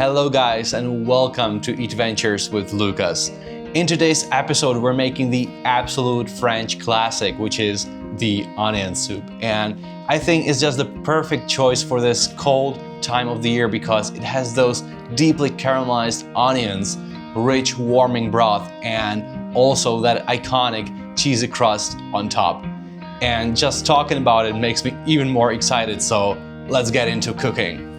Hello guys and welcome to Eat Ventures with Lucas. In today's episode we're making the absolute French classic, which is the onion soup. And I think it's just the perfect choice for this cold time of the year because it has those deeply caramelized onions, rich warming broth, and also that iconic cheesy crust on top. And just talking about it makes me even more excited, so let's get into cooking.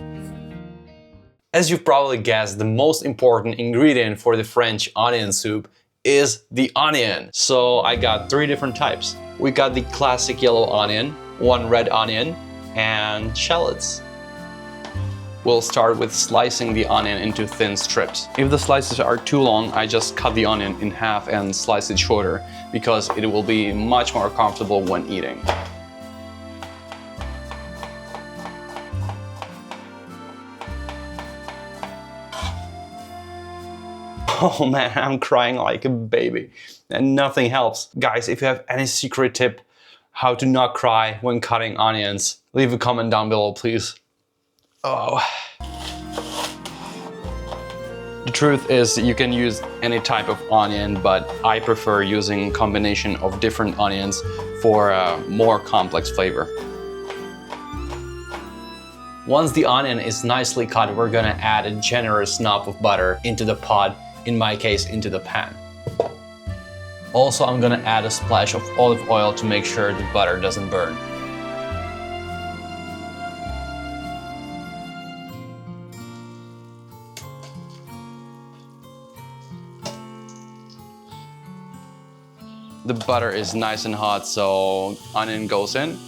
As you've probably guessed, the most important ingredient for the French onion soup is the onion. So I got 3 different types. We got the classic yellow onion, 1 red onion, and shallots. We'll start with slicing the onion into thin strips. If the slices are too long, I just cut the onion in half and slice it shorter because it will be much more comfortable when eating. Oh man, I'm crying like a baby and nothing helps. Guys, if you have any secret tip how to not cry when cutting onions, leave a comment down below, please. Oh. The truth is you can use any type of onion, but I prefer using a combination of different onions for a more complex flavor. Once the onion is nicely cut, we're gonna add a generous knob of butter into the pot, in my case into the pan. Also, I'm gonna add a splash of olive oil to make sure the butter doesn't burn. The butter is nice and hot, so onion goes in.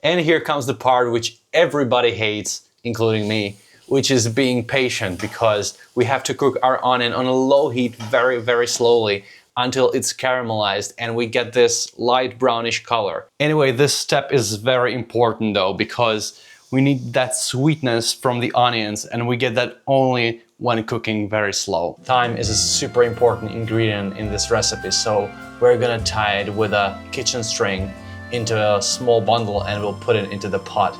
And here comes the part which everybody hates, including me, which is being patient, because we have to cook our onion on a low heat very slowly until it's caramelized and we get this light brownish color. Anyway, this step is very important though, because we need that sweetness from the onions and we get that only when cooking very slow. Thyme is a super important ingredient in this recipe, so we're gonna tie it with a kitchen string into a small bundle and we'll put it into the pot.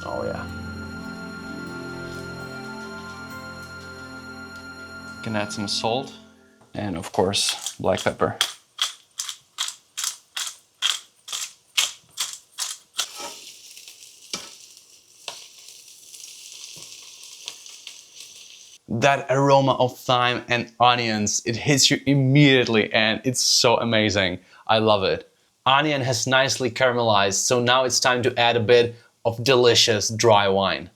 Oh yeah. Can add some salt and of course black pepper. That aroma of thyme and onions, it hits you immediately and it's so amazing. I love it. Onion has nicely caramelized, so now it's time to add a bit of delicious dry wine.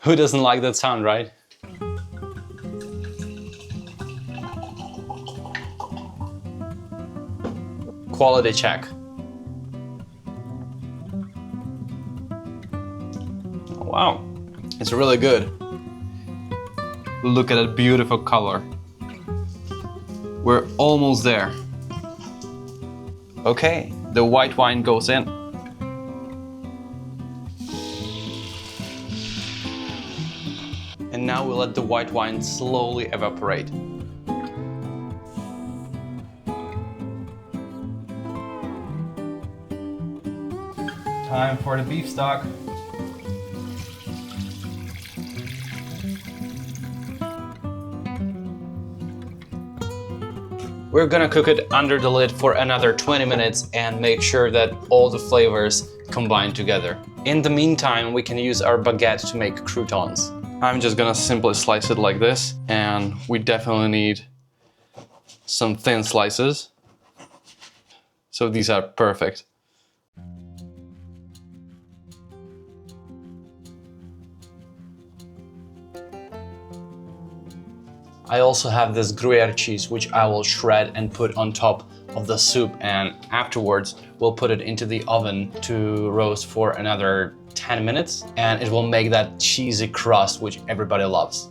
Who doesn't like that sound, right? Quality check. Wow, it's really good. Look at that beautiful color. We're almost there. Okay, the white wine goes in. And now we'll let the white wine slowly evaporate. Time for the beef stock. We're gonna cook it under the lid for another 20 minutes and make sure that all the flavors combine together. In the meantime, we can use our baguette to make croutons. I'm just gonna simply slice it like this, and we definitely need some thin slices. So these are perfect. I also have this Gruyère cheese, which I will shred and put on top of the soup, and afterwards we'll put it into the oven to roast for another 10 minutes, and it will make that cheesy crust which everybody loves.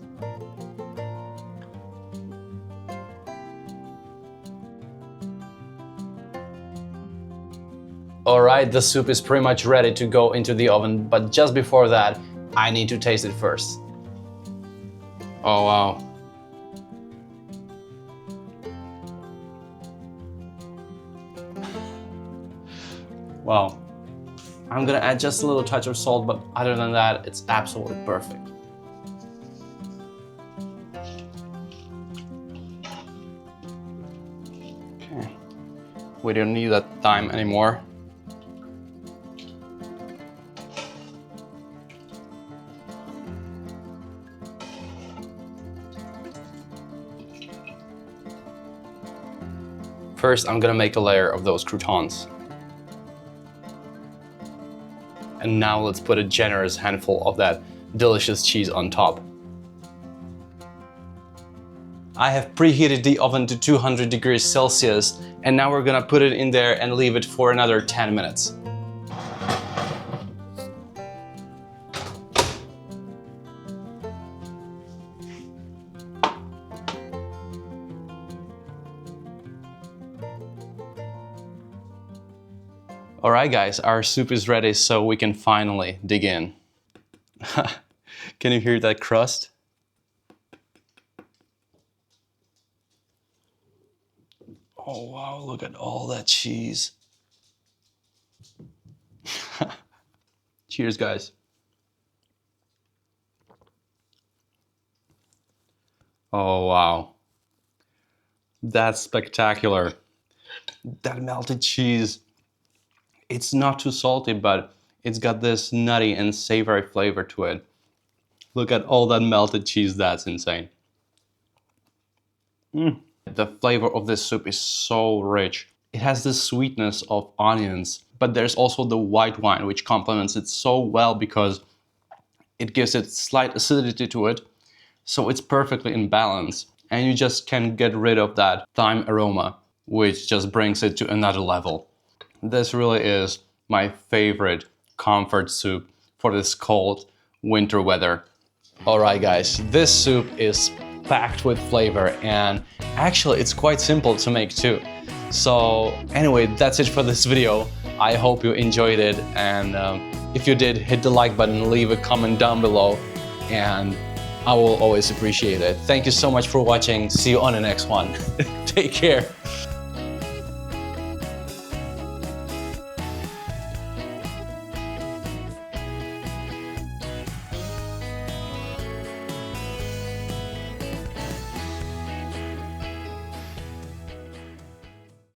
All right, the soup is pretty much ready to go into the oven, but just before that, I need to taste it first. Oh, wow. Wow. I'm gonna add just a little touch of salt, but other than that, it's absolutely perfect. Okay. We don't need that thyme anymore. First, I'm gonna make a layer of those croutons. And now let's put a generous handful of that delicious cheese on top. I have preheated the oven to 200 degrees Celsius, and now we're gonna put it in there and leave it for another 10 minutes. All right, guys, our soup is ready, so we can finally dig in. Can you hear that crust? Oh, wow, look at all that cheese. Cheers, guys. Oh, wow. That's spectacular. That melted cheese. It's not too salty, but it's got this nutty and savory flavor to it. Look at all that melted cheese, that's insane. The flavor of this soup is so rich. It has the sweetness of onions, but there's also the white wine, which complements it so well because it gives it slight acidity to it, so it's perfectly in balance. And you just can't get rid of that thyme aroma, which just brings it to another level. This really is my favorite comfort soup for this cold winter weather. All right, guys, this soup is packed with flavor, and actually it's quite simple to make too. So anyway, that's it for this video. I hope you enjoyed it, and if you did, hit the like button, leave a comment down below, and I will always appreciate it. Thank you so much for watching. See you on the next one. Take care.